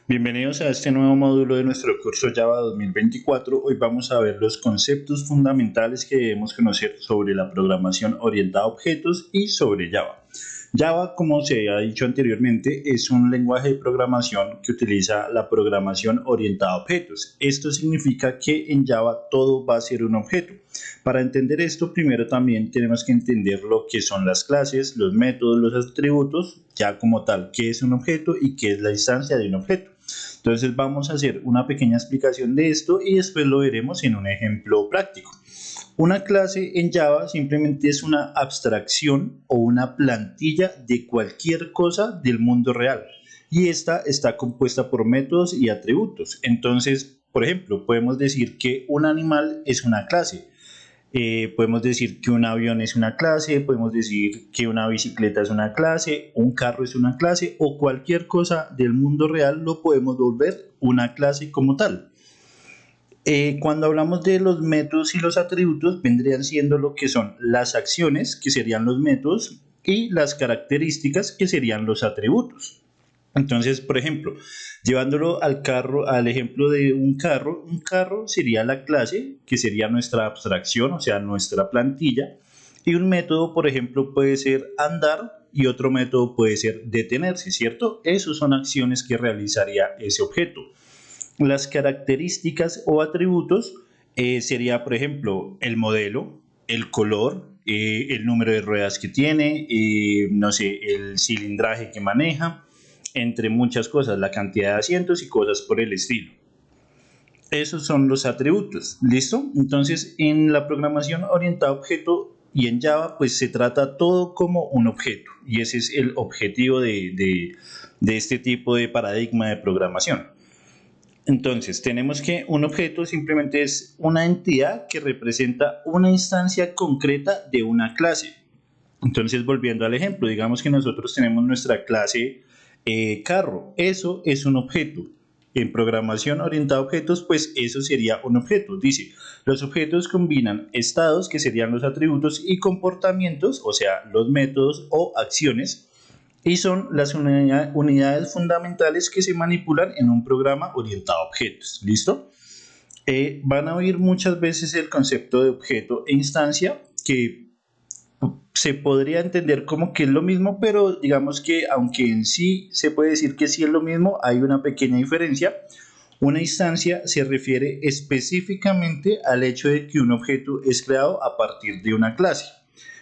Bienvenidos a este nuevo módulo de nuestro curso Java 2024. Hoy vamos a ver los conceptos fundamentales que debemos conocer sobre la programación orientada a objetos y sobre Java. Java, como se ha dicho anteriormente, es un lenguaje de programación que utiliza la programación orientada a objetos. Esto significa que en Java todo va a ser un objeto. Para entender esto, primero también tenemos que entender lo que son las clases, los métodos, los atributos, ya como tal, qué es un objeto y qué es la instancia de un objeto. Entonces vamos a hacer una pequeña explicación de esto y después lo veremos en un ejemplo práctico. Una clase en Java simplemente es una abstracción o una plantilla de cualquier cosa del mundo real y esta está compuesta por métodos y atributos. Entonces, por ejemplo, podemos decir que un animal es una clase. Podemos decir que un avión es una clase, podemos decir que una bicicleta es una clase, un carro es una clase o cualquier cosa del mundo real lo podemos volver una clase como tal. Cuando hablamos de los métodos y los atributos, vendrían siendo lo que son las acciones, que serían los métodos, y las características, que serían los atributos. Entonces, por ejemplo, llevándolo al carro, al ejemplo de un carro sería la clase, que sería nuestra abstracción, o sea, nuestra plantilla, y un método, por ejemplo, puede ser andar y otro método puede ser detenerse, ¿cierto? Esas son acciones que realizaría ese objeto. Las características o atributos sería, por ejemplo, el modelo, el color, el número de ruedas que tiene, no sé, el cilindraje que maneja, entre muchas cosas, la cantidad de asientos y cosas por el estilo. Esos son los atributos, ¿listo? Entonces, en la programación orientada a objeto y en Java, pues se trata todo como un objeto y ese es el objetivo de este tipo de paradigma de programación. Entonces, tenemos que un objeto simplemente es una entidad que representa una instancia concreta de una clase. Entonces, volviendo al ejemplo, digamos que nosotros tenemos nuestra clase carro. Eso es un objeto. En programación orientada a objetos, pues eso sería un objeto. Dice, los objetos combinan estados, que serían los atributos, y comportamientos, o sea, los métodos o acciones, y son las unidades fundamentales que se manipulan en un programa orientado a objetos. ¿Listo? Van a oír muchas veces el concepto de objeto e instancia, que se podría entender como que es lo mismo, pero digamos que aunque en sí se puede decir que sí es lo mismo, hay una pequeña diferencia. Una instancia se refiere específicamente al hecho de que un objeto es creado a partir de una clase.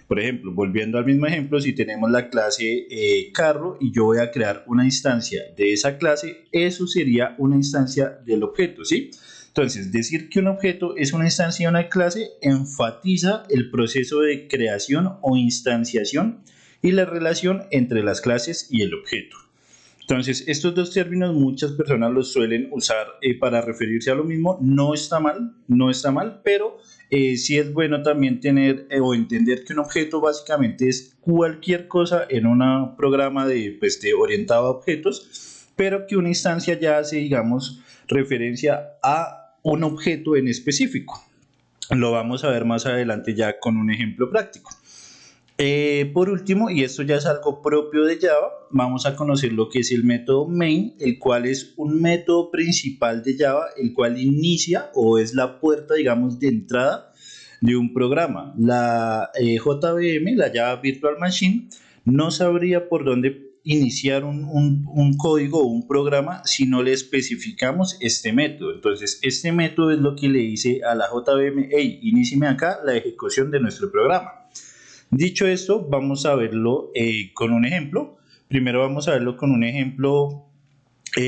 Por ejemplo, volviendo al mismo ejemplo, si tenemos la clase carro y yo voy a crear una instancia de esa clase, eso sería una instancia del objeto, ¿sí? Entonces, decir que un objeto es una instancia de una clase enfatiza el proceso de creación o instanciación y la relación entre las clases y el objeto. Entonces, estos dos términos muchas personas los suelen usar para referirse a lo mismo. No está mal, no está mal, pero sí es bueno también tener o entender que un objeto básicamente es cualquier cosa en un programa de orientado a objetos, pero que una instancia ya hace, digamos, referencia a un objeto en específico. Lo vamos a ver más adelante ya con un ejemplo práctico. Por último, y esto ya es algo propio de Java, vamos a conocer lo que es el método main, el cual es un método principal de Java, el cual inicia o es la puerta, digamos, de entrada de un programa. La JVM, la Java Virtual Machine, no sabría por dónde iniciar un código o un programa si no le especificamos este método. Entonces, este método es lo que le dice a la JVM, hey, inícieme acá la ejecución de nuestro programa. Dicho esto, vamos a verlo con un ejemplo. Primero vamos a verlo con un ejemplo,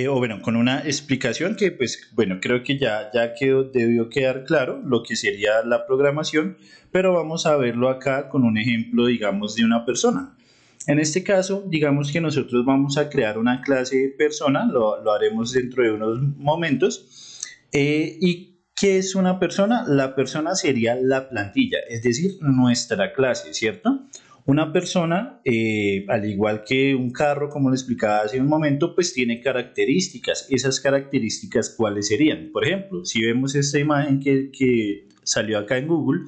o bueno, con una explicación que, pues, bueno, creo que ya debió quedar claro lo que sería la programación, pero vamos a verlo acá con un ejemplo, digamos, de una persona. En este caso, digamos que nosotros vamos a crear una clase persona, lo haremos dentro de unos momentos, y ¿qué es una persona? La persona sería la plantilla, es decir, nuestra clase, ¿cierto? Una persona, al igual que un carro, como le explicaba hace un momento, pues tiene características. Esas características, ¿cuáles serían? Por ejemplo, si vemos esta imagen que salió acá en Google,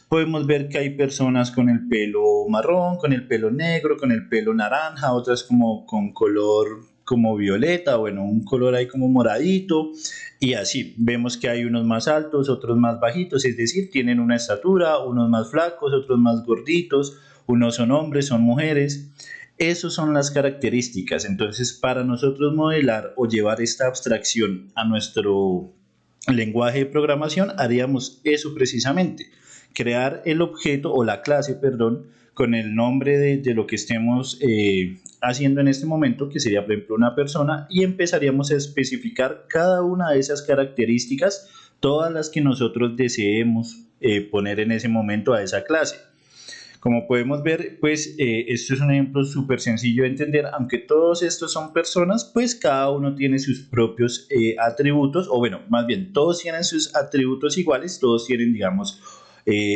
podemos ver que hay personas con el pelo marrón, con el pelo negro, con el pelo naranja, otras como con color como violeta, bueno, un color ahí como moradito, y así vemos que hay unos más altos, otros más bajitos, es decir, tienen una estatura, unos más flacos, otros más gorditos, unos son hombres, son mujeres. Esas son las características. Entonces, para nosotros modelar o llevar esta abstracción a nuestro lenguaje de programación, haríamos eso precisamente, crear el objeto o la clase, perdón, con el nombre de lo que estemos haciendo en este momento, que sería por ejemplo una persona, y empezaríamos a especificar cada una de esas características, todas las que nosotros deseemos poner en ese momento a esa clase. Como podemos ver, pues esto es un ejemplo súper sencillo de entender, aunque todos estos son personas, pues cada uno tiene sus propios atributos, o bueno, más bien, todos tienen sus atributos iguales, todos tienen, digamos,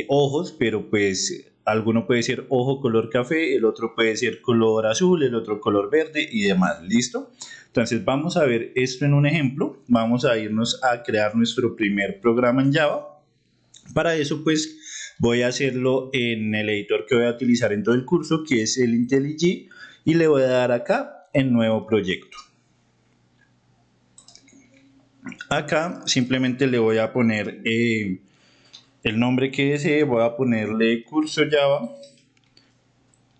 ojos, pero pues alguno puede ser ojo color café, el otro puede ser color azul, el otro color verde y demás, ¿listo? Entonces vamos a ver esto en un ejemplo, vamos a irnos a crear nuestro primer programa en Java. Para eso, pues, voy a hacerlo en el editor que voy a utilizar en todo el curso, que es el IntelliJ, y le voy a dar acá en nuevo proyecto. Acá simplemente le voy a poner el nombre que desee, voy a ponerle curso Java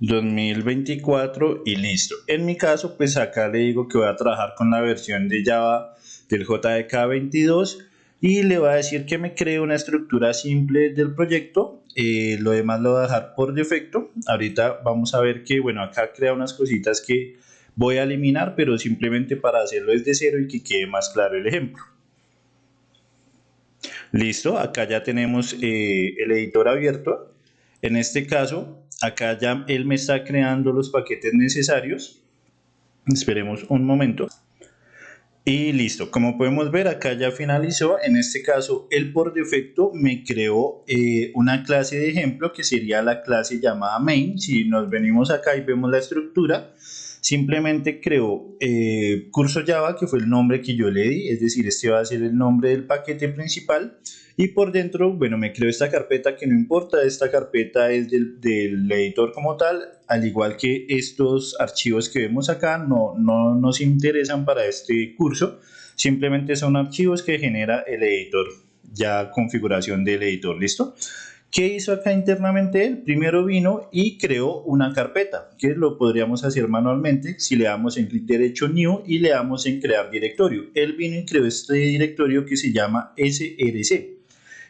2024 y listo. En mi caso, pues acá le digo que voy a trabajar con la versión de Java del JDK 22 y le voy a decir que me cree una estructura simple del proyecto. Lo demás lo voy a dejar por defecto. Ahorita vamos a ver que, bueno, acá crea unas cositas que voy a eliminar, pero simplemente para hacerlo desde cero y que quede más claro el ejemplo. Listo, acá ya tenemos el editor abierto. En este caso, acá ya él me está creando los paquetes necesarios. Esperemos un momento. Y listo, como podemos ver acá ya finalizó. En este caso él por defecto me creó una clase de ejemplo que sería la clase llamada main. Si nos venimos acá y vemos la estructura, simplemente creó curso Java, que fue el nombre que yo le di, es decir, este va a ser el nombre del paquete principal. Y por dentro, bueno, me creo esta carpeta que no importa, esta carpeta es del editor como tal, al igual que estos archivos que vemos acá, no nos interesan para este curso, simplemente son archivos que genera el editor, ya configuración del editor, ¿listo? ¿Qué hizo acá internamente él? Primero vino y creó una carpeta, que lo podríamos hacer manualmente si le damos en clic derecho New y le damos en crear directorio. Él vino y creó este directorio que se llama src.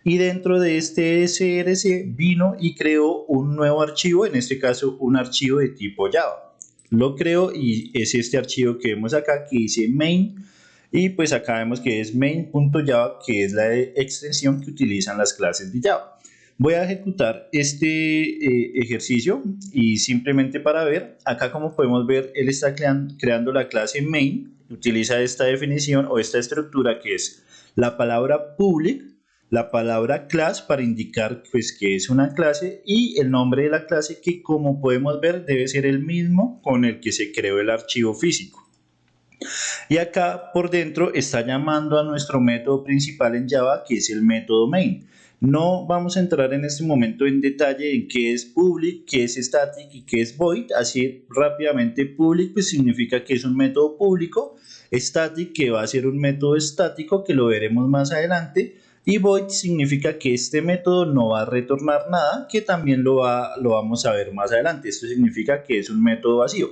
Y dentro de este src vino y creó un nuevo archivo, en este caso un archivo de tipo Java. Lo creó y es este archivo que vemos acá que dice main, y pues acá vemos que es main.java, que es la extensión que utilizan las clases de Java. Voy a ejecutar este ejercicio y simplemente para ver, acá como podemos ver, él está creando la clase main, utiliza esta definición o esta estructura que es la palabra public, la palabra class para indicar pues que es una clase y el nombre de la clase que como podemos ver debe ser el mismo con el que se creó el archivo físico. Y acá por dentro está llamando a nuestro método principal en Java, que es el método main. No vamos a entrar en este momento en detalle en qué es public, qué es static y qué es void. Así rápidamente, public pues significa que es un método público, static que va a ser un método estático que lo veremos más adelante, y void significa que este método no va a retornar nada, que también lo vamos a ver más adelante. Esto significa que es un método vacío.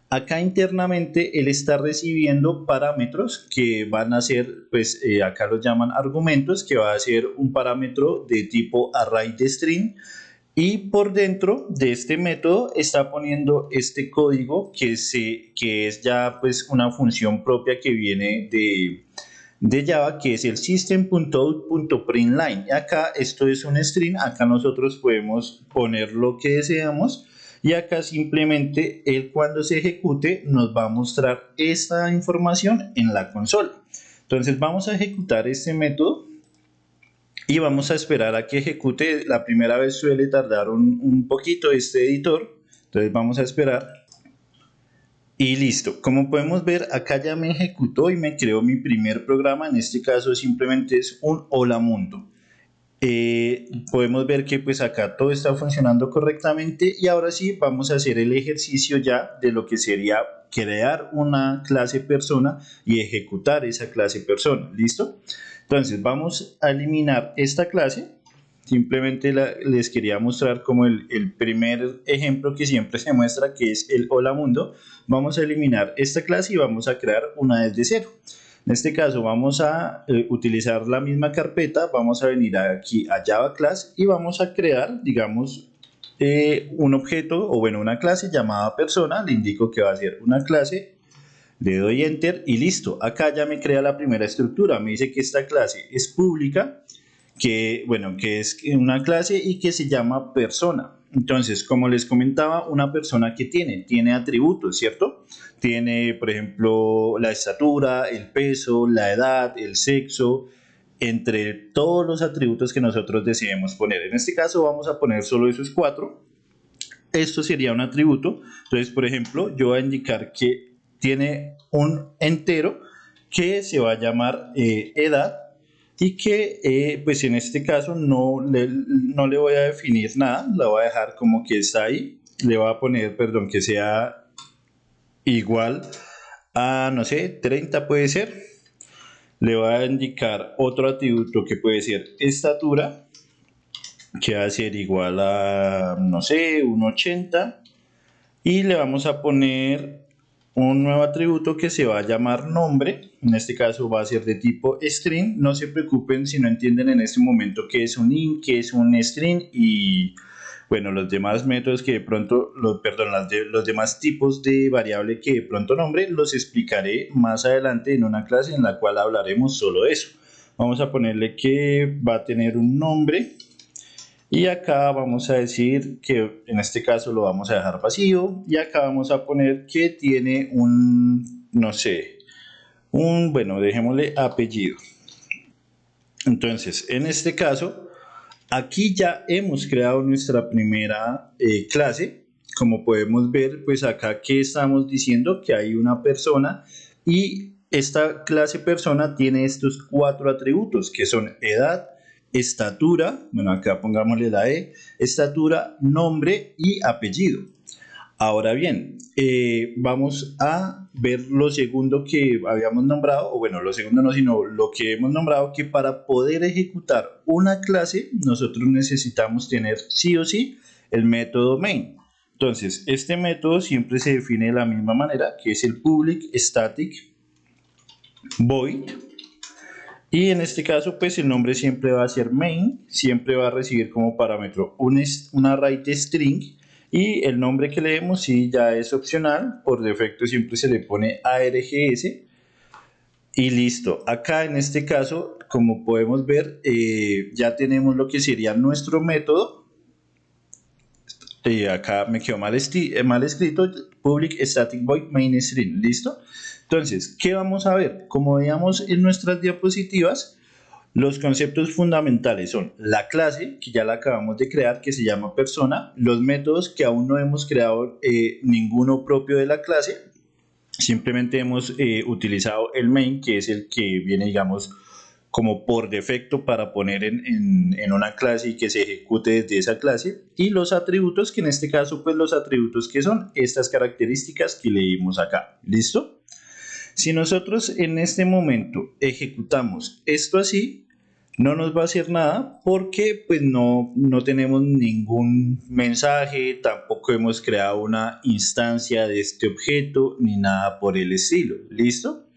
Acá internamente él está recibiendo parámetros que van a ser, pues acá los llaman argumentos, que va a ser un parámetro de tipo array de string, y por dentro de este método está poniendo este código que es ya pues una función propia que viene de Java, que es el system.out.println. Acá esto es un string, acá nosotros podemos poner lo que deseamos. Y acá simplemente él cuando se ejecute nos va a mostrar esta información en la consola. Entonces vamos a ejecutar este método y vamos a esperar a que ejecute. La primera vez suele tardar un poquito este editor, entonces vamos a esperar. Y listo, como podemos ver acá ya me ejecutó y me creó mi primer programa. En este caso simplemente es un hola mundo. podemos ver que pues acá todo está funcionando correctamente y ahora sí vamos a hacer el ejercicio ya de lo que sería crear una clase persona y ejecutar esa clase persona. ¿Listo? Entonces vamos a eliminar esta clase. Simplemente les quería mostrar como el primer ejemplo que siempre se muestra, que es el hola mundo. Vamos a eliminar esta clase y vamos a crear una desde cero. En este caso vamos a utilizar la misma carpeta, vamos a venir aquí a Java Class y vamos a crear, digamos, un objeto o bueno, una clase llamada persona. Le indico que va a ser una clase, le doy Enter y listo. Acá ya me crea la primera estructura, me dice que esta clase es pública, que, bueno, que es una clase y que se llama persona. Entonces, como les comentaba, una persona que tiene atributos, ¿cierto? Tiene, por ejemplo, la estatura, el peso, la edad, el sexo, entre todos los atributos que nosotros decidimos poner. En este caso vamos a poner solo esos 4. Esto sería un atributo. Entonces, por ejemplo, yo voy a indicar que tiene un entero que se va a llamar edad y que pues en este caso no le voy a definir nada, la voy a dejar como que está ahí. Le voy a poner, perdón, que sea igual a, no sé, 30 puede ser. Le voy a indicar otro atributo que puede ser estatura, que va a ser igual a, no sé, un 80. Y le vamos a poner un nuevo atributo que se va a llamar nombre. En este caso va a ser de tipo string. No se preocupen si no entienden en este momento qué es un int, qué es un string y bueno, los demás métodos que de pronto, los demás tipos de variable que de pronto nombre, los explicaré más adelante en una clase en la cual hablaremos solo de eso. Vamos a ponerle que va a tener un nombre. Y acá vamos a decir que en este caso lo vamos a dejar vacío. Y acá vamos a poner que tiene un, no sé, bueno, dejémosle apellido. Entonces, en este caso, aquí ya hemos creado nuestra primera clase. Como podemos ver, pues acá que estamos diciendo que hay una persona y esta clase persona tiene estos 4 atributos que son edad, estatura, bueno acá pongámosle la E, estatura, nombre y apellido. Ahora bien, vamos a ver lo segundo que habíamos nombrado, o bueno, lo segundo no, sino lo que hemos nombrado, que para poder ejecutar una clase, nosotros necesitamos tener sí o sí el método main. Entonces, este método siempre se define de la misma manera, que es el public static void. Y en este caso, pues el nombre siempre va a ser main, siempre va a recibir como parámetro un array de string y el nombre que le demos sí ya es opcional, por defecto siempre se le pone args y listo. Acá en este caso, como podemos ver, ya tenemos lo que sería nuestro método. Acá me quedó mal escrito, public static void main string, listo. Entonces, ¿qué vamos a ver? Como veíamos en nuestras diapositivas, los conceptos fundamentales son la clase, que ya la acabamos de crear, que se llama persona, los métodos que aún no hemos creado ninguno propio de la clase, simplemente hemos utilizado el main, que es el que viene, digamos, como por defecto para poner en una clase y que se ejecute desde esa clase, y los atributos, que en este caso, pues los atributos que son estas características que leímos acá. ¿Listo? Si nosotros en este momento ejecutamos esto así, no nos va a hacer nada porque pues no tenemos ningún mensaje, tampoco hemos creado una instancia de este objeto ni nada por el estilo. ¿Listo?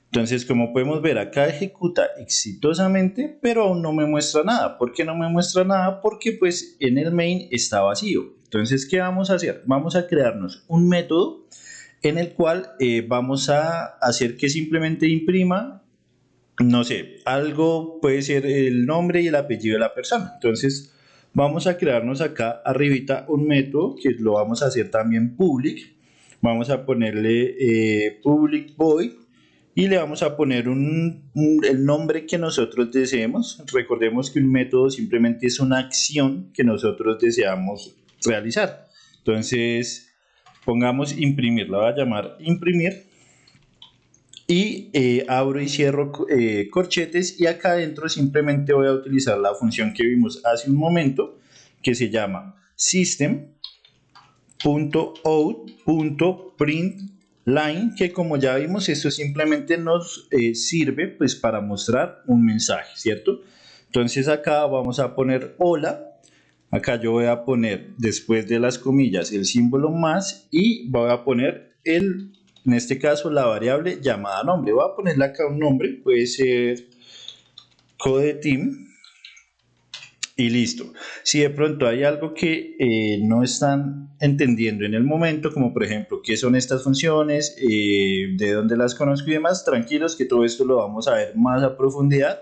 Entonces, como podemos ver, acá ejecuta exitosamente, pero aún no me muestra nada. ¿Por qué no me muestra nada? Porque pues en el main está vacío. Entonces, ¿qué vamos a hacer? Vamos a crearnos un método en el cual vamos a hacer que simplemente imprima, no sé, algo puede ser el nombre y el apellido de la persona. Entonces vamos a crearnos acá arribita un método que lo vamos a hacer también public. Vamos a ponerle public void y le vamos a poner el nombre que nosotros deseemos. Recordemos que un método simplemente es una acción que nosotros deseamos realizar. Entonces pongamos imprimir, la voy a llamar imprimir y abro y cierro corchetes, y acá adentro simplemente voy a utilizar la función que vimos hace un momento, que se llama system.out.println, que como ya vimos, esto simplemente nos sirve pues para mostrar un mensaje, ¿cierto? Entonces acá vamos a poner hola. Acá yo voy a poner después de las comillas el símbolo más, y voy a poner en este caso la variable llamada nombre. Voy a ponerle acá un nombre, puede ser codeteam, y listo. Si de pronto hay algo que no están entendiendo en el momento, como por ejemplo qué son estas funciones, de dónde las conozco y demás, tranquilos que todo esto lo vamos a ver más a profundidad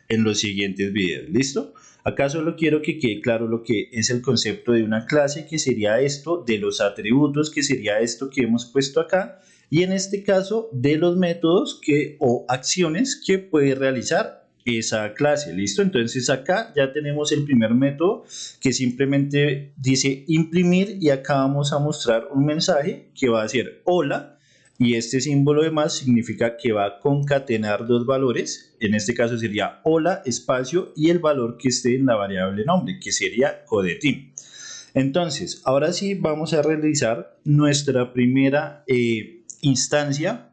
en los siguientes videos. ¿Listo? Acá solo quiero que quede claro lo que es el concepto de una clase, que sería esto, de los atributos, que sería esto que hemos puesto acá, y en este caso de los métodos o acciones que puede realizar esa clase. ¿Listo? Entonces acá ya tenemos el primer método, que simplemente dice imprimir, y acá vamos a mostrar un mensaje que va a ser hola, y este símbolo de más significa que va a concatenar dos valores. En este caso sería hola espacio y el valor que esté en la variable nombre, que sería codeteam. Entonces ahora sí vamos a realizar nuestra primera instancia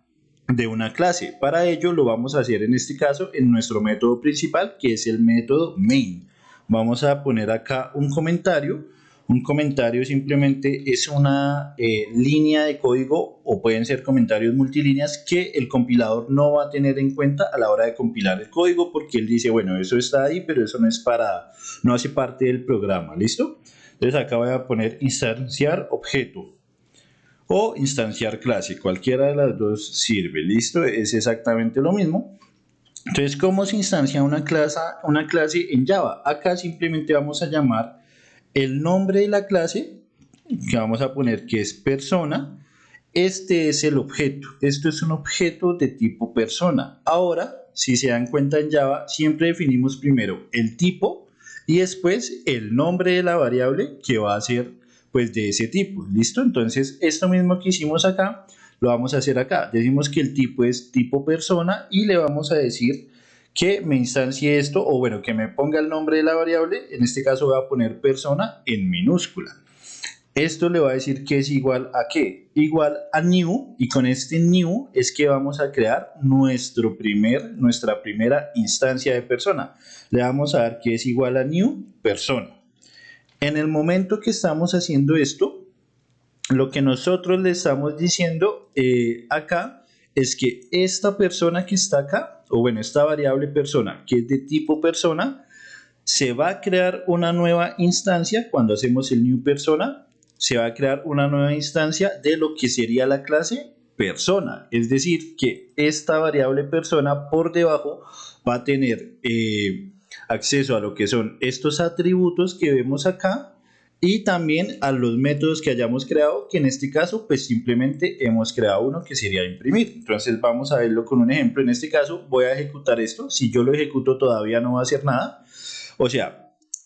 de una clase. Para ello lo vamos a hacer en este caso en nuestro método principal, que es el método main. Vamos a poner acá un comentario. Un comentario simplemente es una línea de código, o pueden ser comentarios multilíneas, que el compilador no va a tener en cuenta a la hora de compilar el código, porque él dice, bueno, eso está ahí, pero eso no hace parte del programa. ¿Listo? Entonces acá voy a poner instanciar objeto o instanciar clase, cualquiera de las dos sirve. ¿Listo? Es exactamente lo mismo. Entonces, ¿cómo se instancia una clase en Java? Acá simplemente vamos a llamar el nombre de la clase, que vamos a poner que es persona. Este es el objeto. Esto es un objeto de tipo persona. Ahora, si se dan cuenta, en Java siempre definimos primero el tipo y después el nombre de la variable que va a ser pues de ese tipo. ¿Listo? Entonces, esto mismo que hicimos acá, lo vamos a hacer acá. Decimos que el tipo es tipo persona y le vamos a decir que me instancie esto, o bueno, que me ponga el nombre de la variable. En este caso voy a poner persona en minúscula. Esto le va a decir que es igual a qué, igual a new, y con este new es que vamos a crear nuestra primera instancia de persona. Le vamos a dar que es igual a new persona. En el momento que estamos haciendo esto, lo que nosotros le estamos diciendo acá es que esta persona que está acá, o bueno, esta variable persona que es de tipo persona, se va a crear una nueva instancia. Cuando hacemos el new persona, se va a crear una nueva instancia de lo que sería la clase persona. Es decir, que esta variable persona por debajo va a tener acceso a lo que son estos atributos que vemos acá, y también a los métodos que hayamos creado, que en este caso pues simplemente hemos creado uno que sería imprimir. Entonces vamos a verlo con un ejemplo. En este caso voy a ejecutar esto. Si yo lo ejecuto todavía no va a hacer nada. O sea,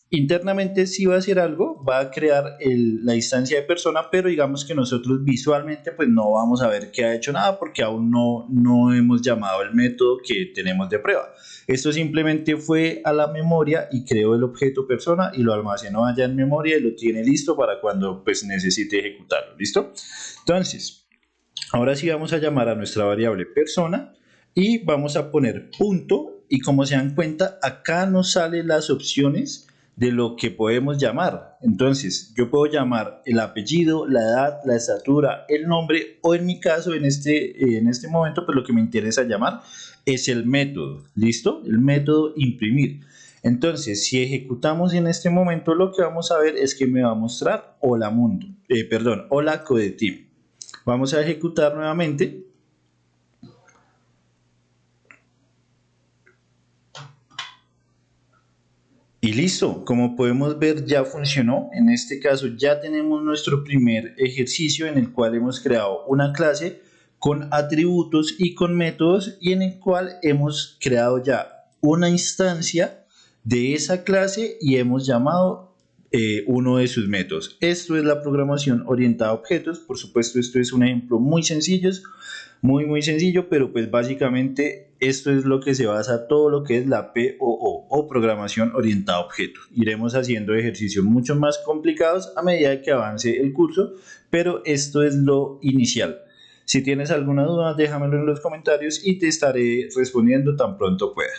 internamente sí va a hacer algo, va a crear la instancia de persona, pero digamos que nosotros visualmente pues no vamos a ver que ha hecho nada, porque aún no hemos llamado el método que tenemos de prueba. Esto simplemente fue a la memoria y creó el objeto persona y lo almacenó allá en memoria y lo tiene listo para cuando pues necesite ejecutarlo. ¿Listo? Entonces, ahora sí vamos a llamar a nuestra variable persona y vamos a poner punto, y como se dan cuenta acá nos salen las opciones de lo que podemos llamar. Entonces yo puedo llamar el apellido, la edad, la estatura, el nombre, o en mi caso en este momento pues lo que me interesa llamar es el método. ¿Listo? El método imprimir. Entonces si ejecutamos en este momento, lo que vamos a ver es que me va a mostrar hola mundo, hola codeteam. Vamos a ejecutar nuevamente. Y listo, como podemos ver ya funcionó. En este caso ya tenemos nuestro primer ejercicio en el cual hemos creado una clase con atributos y con métodos, y en el cual hemos creado ya una instancia de esa clase y hemos llamado uno de sus métodos. Esto es la programación orientada a objetos. Por supuesto, esto es un ejemplo muy sencillo, muy sencillo, pero pues básicamente esto es lo que se basa todo lo que es la POO o programación orientada a objetos. Iremos haciendo ejercicios mucho más complicados a medida que avance el curso, pero esto es lo inicial. Si tienes alguna duda, déjamelo en los comentarios y te estaré respondiendo tan pronto pueda.